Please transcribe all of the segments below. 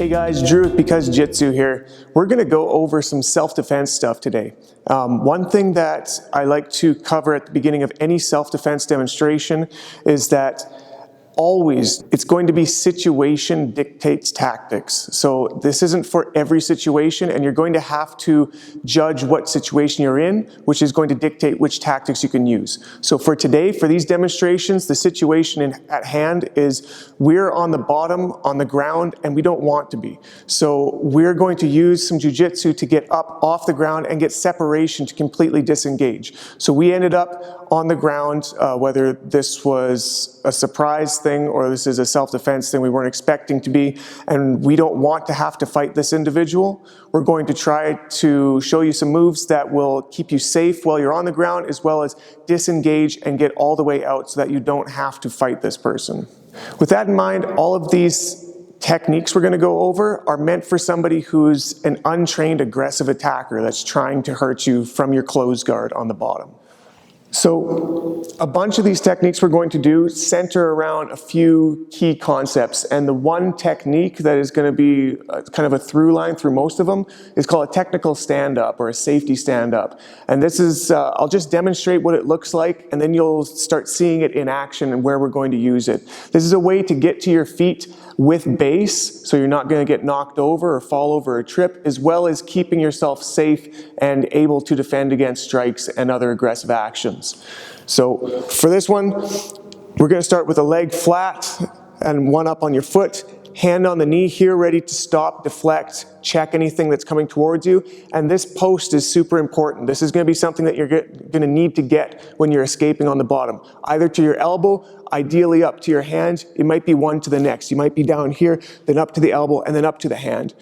Hey guys, Drew with Because Jiu-Jitsu here. We're going to go over some self-defense stuff today. One thing that I like to cover at the beginning of any self-defense demonstration is that always it's going to be situation dictates tactics. So this isn't for every situation, and you're going to have to judge what situation you're in, which is going to dictate which tactics you can use. So for today, for these demonstrations, the situation at hand is we're on the bottom, on the ground, and we don't want to be. So we're going to use some jiu-jitsu to get up off the ground and get separation to completely disengage. So we ended up on the ground, whether this was a surprise thing or this is a self-defense thing we weren't expecting to be, and we don't want to have to fight this individual. We're going to try to show you some moves that will keep you safe while you're on the ground, as well as disengage and get all the way out so that you don't have to fight this person. With that in mind, all of these techniques we're going to go over are meant for somebody who's an untrained aggressive attacker that's trying to hurt you from your closed guard on the bottom. So a bunch of these techniques we're going to do center around a few key concepts, and the one technique that is going to be kind of a through line through most of them is called a technical stand-up or a safety stand-up. And this is, I'll just demonstrate what it looks like, and then you'll start seeing it in action and where we're going to use it. This is a way to get to your feet with base, so you're not going to get knocked over or fall over or trip, as well as keeping yourself safe and able to defend against strikes and other aggressive actions. So for this one, we're going to start with a leg flat and one up on your foot, hand on the knee here, ready to stop, deflect, check anything that's coming towards you. And this post is super important. This is going to be something that you're going to need to get when you're escaping on the bottom, either to your elbow, ideally up to your hand. It might be one to the next. You might be down here, then up to the elbow, and then up to the hand.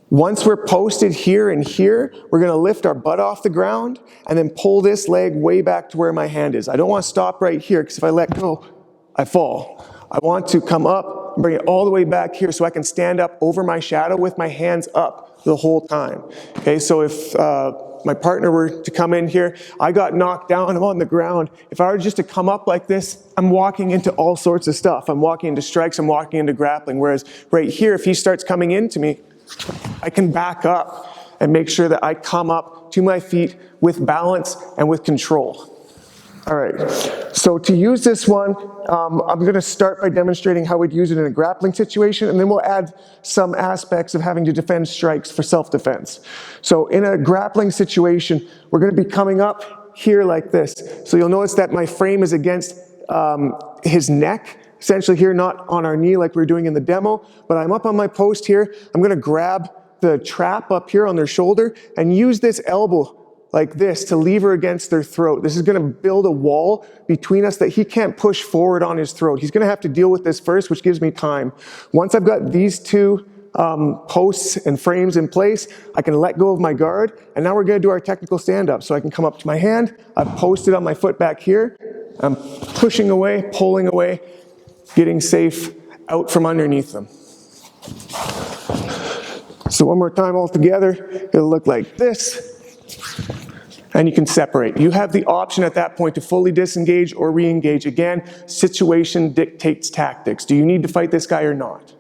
Once we're posted here and here, we're going to lift our butt off the ground and then pull this leg way back to where my hand is. I don't want to stop right here, because if I let go, I fall. I want to come up and bring it all the way back here so I can stand up over my shadow with my hands up the whole time. Okay, so if my partner were to come in here, I got knocked down, I'm on the ground. If I were just to come up like this, I'm walking into all sorts of stuff. I'm walking into strikes, I'm walking into grappling. Whereas right here, if he starts coming into me, I can back up and make sure that I come up to my feet with balance and with control. All right, so to use this one, I'm going to start by demonstrating how we'd use it in a grappling situation, and then we'll add some aspects of having to defend strikes for self-defense. So in a grappling situation, we're going to be coming up here like this. So you'll notice that my frame is against his neck, essentially here, not on our knee like we were doing in the demo, but I'm up on my post here. I'm going to grab the trap up here on their shoulder and use this elbow like this to lever against their throat. This is going to build a wall between us that he can't push forward on his throat. He's going to have to deal with this first, which gives me time. Once I've got these two posts and frames in place, I can let go of my guard, and now we're going to do our technical stand-up. So I can come up to my hand, I've posted on my foot back here, I'm pushing away, pulling away, getting safe out from underneath them. So one more time all together, it'll look like this. And you can separate. You have the option at that point to fully disengage or re-engage. Again, situation dictates tactics. Do you need to fight this guy or not?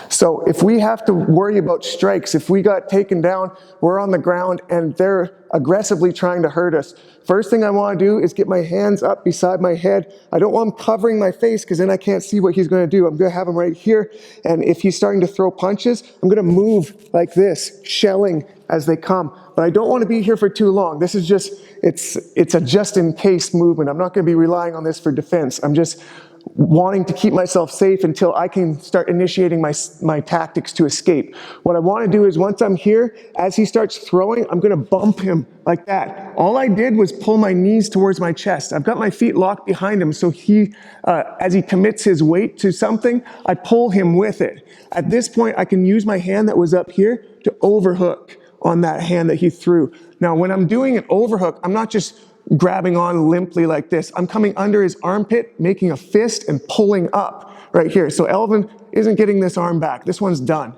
So if we have to worry about strikes, if we got taken down, we're on the ground and they're aggressively trying to hurt us, first thing I want to do is get my hands up beside my head. I don't want him covering my face, because then I can't see what he's going to do. I'm going to have him right here, and if he's starting to throw punches, I'm going to move like this, shelling as they come. But I don't want to be here for too long. This is just, it's a just-in-case movement. I'm not going to be relying on this for defense. I'm just wanting to keep myself safe until I can start initiating my tactics to escape. What I want to do is, once I'm here, as he starts throwing, I'm going to bump him like that. All I did was pull my knees towards my chest. I've got my feet locked behind him, so he, as he commits his weight to something, I pull him with it. At this point, I can use my hand that was up here to overhook on that hand that he threw. Now, when I'm doing an overhook, I'm not just grabbing on limply like this. I'm coming under his armpit, making a fist, and pulling up right here. So Alvin isn't getting this arm back. This one's done.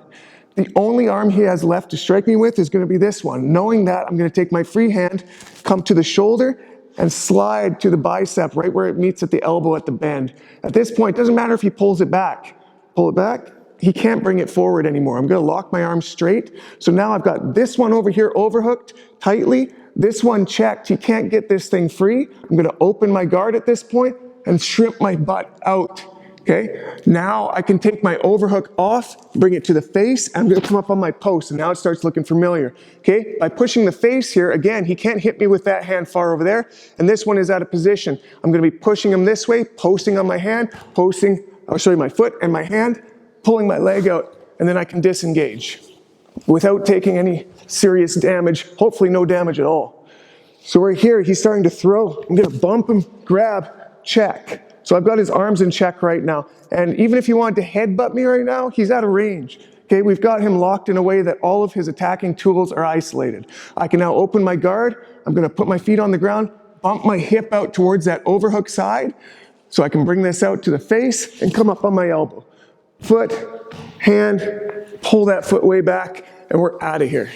The only arm he has left to strike me with is going to be this one. Knowing that, I'm going to take my free hand, come to the shoulder, and slide to the bicep right where it meets at the elbow at the bend. At this point, it doesn't matter if he pulls it back. Pull it back, he can't bring it forward anymore. I'm gonna lock my arm straight. So now I've got this one over here overhooked tightly, this one checked. He can't get this thing free. I'm gonna open my guard at this point and shrimp my butt out. Okay, now I can take my overhook off, bring it to the face, and I'm gonna come up on my post, and now it starts looking familiar. Okay, by pushing the face here, again, he can't hit me with that hand far over there, and this one is out of position. I'm gonna be pushing him this way, posting on my hand, I'll show you my foot and my hand, pulling my leg out, and then I can disengage without taking any serious damage, hopefully no damage at all. So right here, he's starting to throw. I'm gonna bump him, grab, check. So I've got his arms in check right now. And even if he wanted to headbutt me right now, he's out of range. Okay, we've got him locked in a way that all of his attacking tools are isolated. I can now open my guard. I'm gonna put my feet on the ground, bump my hip out towards that overhook side, so I can bring this out to the face and come up on my elbow. Foot, hand, pull that foot way back, and we're out of here.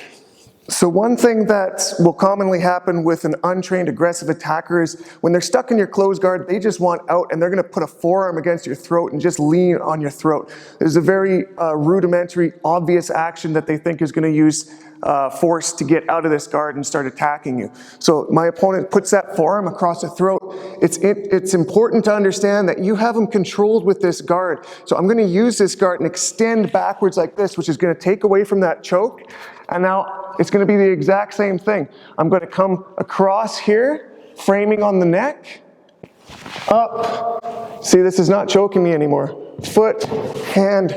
So one thing that will commonly happen with an untrained aggressive attacker is when they're stuck in your closed guard, they just want out and they're gonna put a forearm against your throat and just lean on your throat. There's a very rudimentary, obvious action that they think is gonna use force to get out of this guard and start attacking you. So my opponent puts that forearm across the throat. It's important to understand that you have him controlled with this guard. So I'm gonna use this guard and extend backwards like this, which is gonna take away from that choke. And now it's gonna be the exact same thing. I'm gonna come across here, framing on the neck, up. See, this is not choking me anymore. Foot, hand,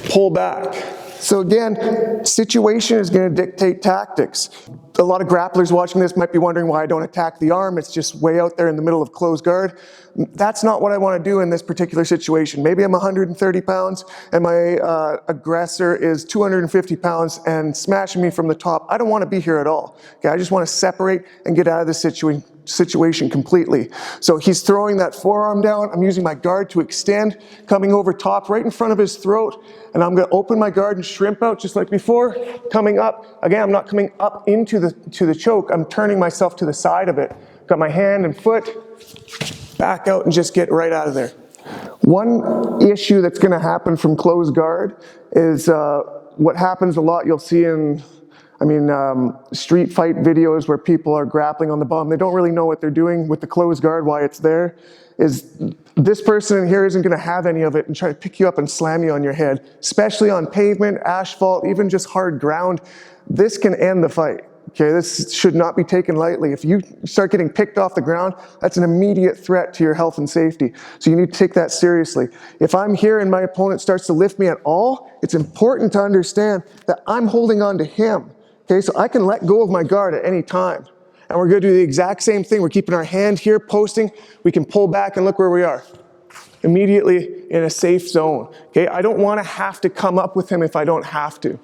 pull back. So again, situation is gonna dictate tactics. A lot of grapplers watching this might be wondering why I don't attack the arm. It's just way out there in the middle of closed guard. That's not what I wanna do in this particular situation. Maybe I'm 130 pounds and my aggressor is 250 pounds and smashing me from the top. I don't wanna be here at all. Okay, I just wanna separate and get out of this situation completely. So he's throwing that forearm down. I'm using my guard to extend, coming over top right in front of his throat, and I'm gonna open my guard and shrimp out just like before, coming up. Again, I'm not coming up into the choke, I'm turning myself to the side of it. Got my hand and foot, back out and just get right out of there. One issue that's gonna happen from closed guard is what happens a lot, you'll see in street fight videos where people are grappling on the bottom. They don't really know what they're doing with the closed guard, why it's there, is this person in here isn't gonna have any of it and try to pick you up and slam you on your head, especially on pavement, asphalt, even just hard ground. This can end the fight. Okay, this should not be taken lightly. If you start getting picked off the ground, that's an immediate threat to your health and safety. So you need to take that seriously. If I'm here and my opponent starts to lift me at all, it's important to understand that I'm holding on to him. Okay, so I can let go of my guard at any time. And we're gonna do the exact same thing. We're keeping our hand here, posting. We can pull back and look where we are. Immediately in a safe zone. Okay, I don't wanna have to come up with him if I don't have to.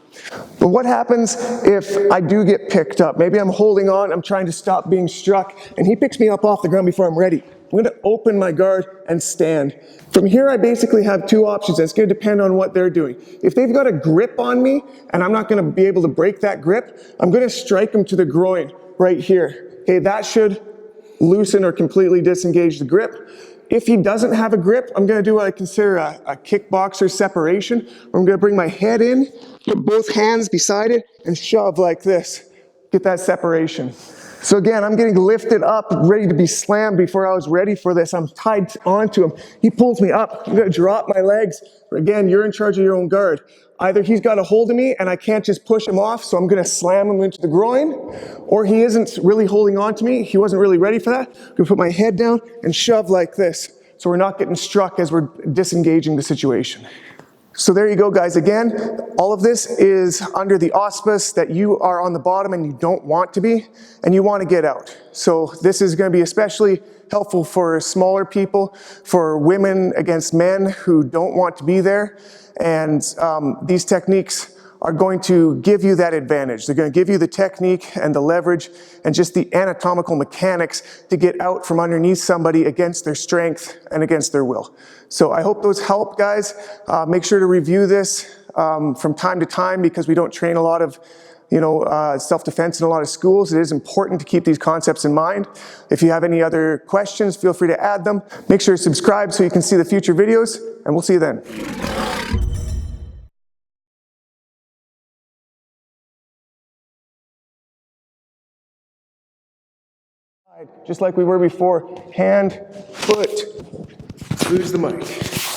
But what happens if I do get picked up? Maybe I'm holding on, I'm trying to stop being struck, and he picks me up off the ground before I'm ready. I'm gonna open my guard and stand. From here, I basically have two options. It's gonna depend on what they're doing. If they've got a grip on me, and I'm not gonna be able to break that grip, I'm gonna strike them to the groin right here. Okay, that should loosen or completely disengage the grip. If he doesn't have a grip, I'm gonna do what I consider a kickboxer separation. I'm gonna bring my head in, put both hands beside it, and shove like this. Get that separation. So again, I'm getting lifted up, ready to be slammed before I was ready for this. I'm tied onto him. He pulls me up. I'm gonna drop my legs. Again, you're in charge of your own guard. Either he's got a hold of me and I can't just push him off, so I'm gonna slam him into the groin, or he isn't really holding on to me. He wasn't really ready for that. I'm gonna put my head down and shove like this, so we're not getting struck as we're disengaging the situation. So there you go, guys. Again, all of this is under the auspice that you are on the bottom and you don't want to be, and you want to get out. So this is going to be especially helpful for smaller people, for women against men who don't want to be there. And these techniques are going to give you that advantage. They're going to give you the technique and the leverage and just the anatomical mechanics to get out from underneath somebody against their strength and against their will. So I hope those help, guys. Make sure to review this from time to time, because we don't train a lot of self-defense in a lot of schools. It is important to keep these concepts in mind. If you have any other questions, feel free to add them. Make sure to subscribe so you can see the future videos, and we'll see you then. Just like we were before, hand, foot, lose the mic.